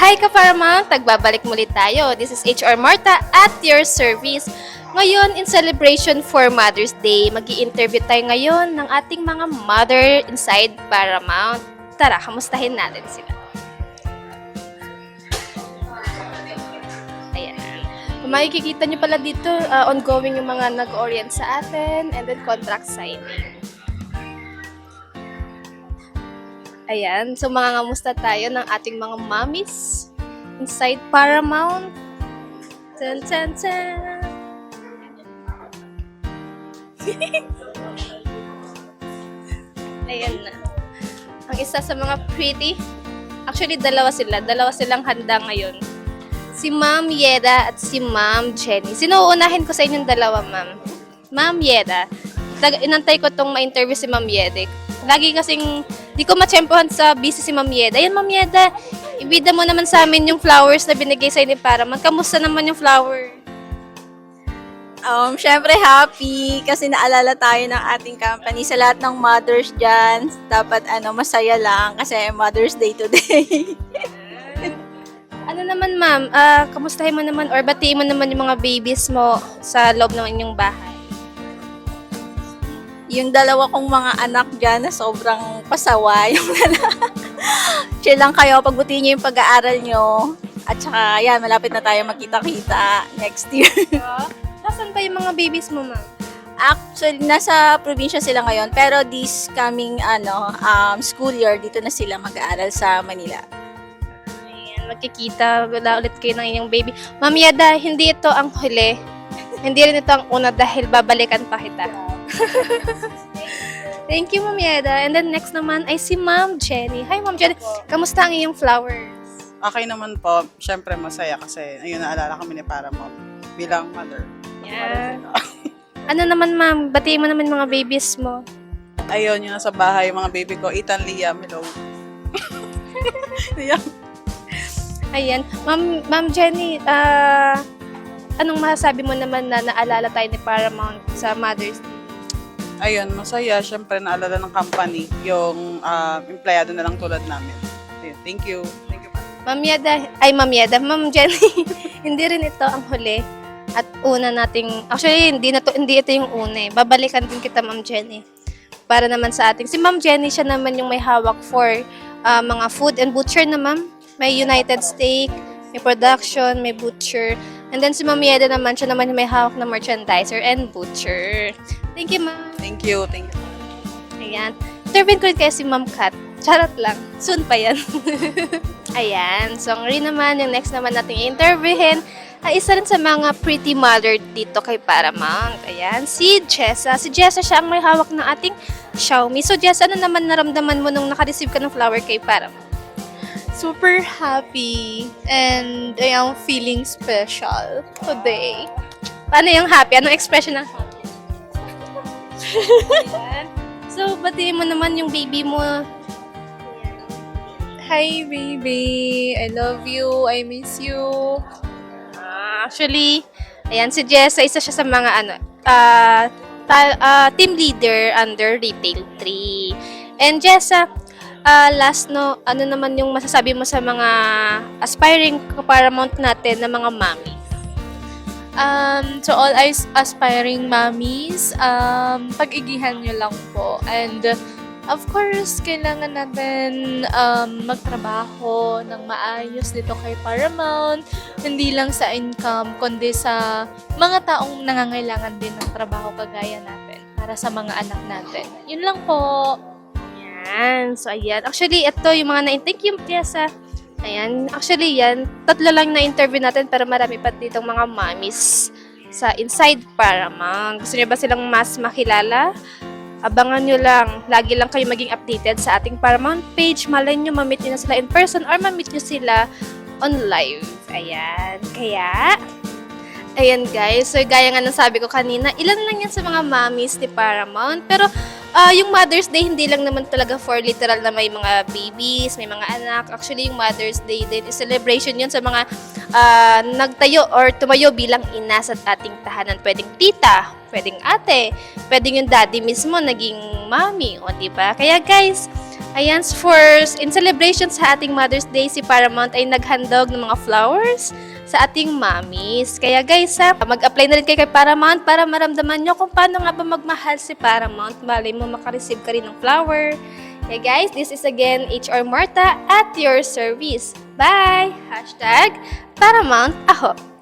Hi Kaparamount! Tagbabalik muli tayo. This is HR Marta at your service. Ngayon, in celebration for Mother's Day, mag-i-interview tayo ngayon ng ating mga mother inside Paramount. Tara, kamustahin natin sila. Ayan. Kung makikita nyo pala dito, ongoing yung mga nag-orient sa atin and then contract signing. Ayan, so mangangamusta tayo ng ating mga mommies inside Paramount. Tan, tan, tan. Ayan na. Ang isa sa mga pretty, actually dalawa silang handa ngayon. Si Ma'am Yeda at si Ma'am Jenny. Sino uunahin ko sa inyong dalawa, Ma'am? Ma'am Yeda. Inantay ko tong ma-interview si Ma'am Yeda. Lagi kasing di ko matsyempohan sa busy si Ma'am Yeda. Ayan, Ma'am Yeda, ibida mo naman sa amin yung flowers na binigay sa'yo ni Paramount. Kamusta naman yung flower? Syempre happy kasi naalala tayo ng ating company sa lahat ng mothers dyan. Dapat masaya lang kasi Mother's Day today. Ano naman, Ma'am? Kamustahin mo naman or batiin mo naman yung mga babies mo sa loob ng inyong bahay? Yung dalawa kong mga anak dyan na sobrang pasaway. Chill lang kayo, pagbutihin nyo yung pag-aaral nyo. At saka, yan, malapit na tayo magkita-kita next year. Nasaan ba yung mga babies mo, Ma'am? Actually, nasa probinsya sila ngayon. Pero this coming school year, dito na sila mag-aaral sa Manila. Ayan, magkikita ulit kayo ng inyong baby. Ma'am Yeda, hindi ito ang huli. Hindi rin ito ang una dahil babalikan pa kita. Thank you, Ma'am Yeda. And then next naman ay si Ma'am Jenny. Hi, Ma'am Jenny. Kamusta ang iyong flowers? Okay naman po. Siyempre masaya kasi ayun, naalala kami ni Paramount bilang mother. Yeah. Ano naman, Ma'am? Batiin mo naman mga babies mo. Ayun, yung nasa bahay, yung mga baby ko, Ethan, Liam, hello. Liam. Ayan. Ma'am Jenny, anong masasabi mo naman na naalala tayo ni Paramount sa Mother's Day? Ayun, masaya. Siyempre, naalala ng company yung empleyado na lang tulad namin. Ayun, thank you. Thank you. Ma'am Jenny, hindi rin ito ang huli. At una nating, actually, hindi ito yung una eh. Babalikan din kita, Ma'am Jenny. Para naman sa ating, si Ma'am Jenny, siya naman yung may hawak for mga food and butcher na, Ma'am. May United Steak, may production, may butcher. And then si Ma'am Yeda naman, siya naman yung may hawak na merchandiser and butcher. Thank you, Ma'am. Thank you. Thank you. Ayan. Intervene ko rin kaya si Ma'am Kat. Charot lang. Soon pa yan. Ayan. So, ang rin naman, yung next naman nating interviewin, ay isa rin sa mga pretty mother dito kay Paramount. Ayan. Si Jessa. Si Jessa siya ang may hawak ng ating Xiaomi. So, Jessa, ano naman naramdaman mo nung naka-receive ka ng flower kay Paramount? Super happy and I am feeling special today. Paano yung happy? Anong expression ng happy? Ayan. So, batiin mo naman yung baby mo. Hi baby, I love you, I miss you. Actually, ayan, si Jessa, isa siya sa mga team leader under Retail 3. And Jessa, last ano naman yung masasabi mo sa mga aspiring Paramount natin na mga mommy? To all aspiring mommies, pag-igihan nyo lang po. And of course, kailangan natin magtrabaho ng maayos dito kay Paramount. Hindi lang sa income, kundi sa mga taong nangangailangan din ng trabaho kagaya natin para sa mga anak natin. Yun lang po. Ayan. So, ayan. Actually, ito yung mga na-intake yung Jessa. Ayan. Actually, yan. 3 lang na-interview natin pero marami pa ditong mga mommies sa Inside Paramount. Gusto niyo ba silang mas makilala? Abangan nyo lang. Lagi lang kayo maging updated sa ating Paramount page. Malay nyo, mamit nyo na sila in person or mamit nyo sila on live. Ayan. Kaya, ayan guys. So, gaya nga ng sabi ko kanina, ilan lang yan sa mga mommies ni Paramount. Pero, yung Mother's Day, hindi lang naman talaga for literal na may mga babies, may mga anak. Actually, yung Mother's Day din is celebration yun sa mga nagtayo or tumayo bilang ina sa ating tahanan. Pwedeng tita, pwedeng ate, pwedeng yung daddy mismo naging mommy, o diba? Kaya guys, Ayan, in celebration sa ating Mother's Day, si Paramount ay naghandog ng mga flowers sa ating mommies. Kaya guys, mag-apply na rin kayo kay Paramount para maramdaman nyo kung paano nga ba magmahal si Paramount. Malay mo makareceive ka rin ng flower. Kaya guys, this is again HR Marta at your service. Bye! #Paramount Aho!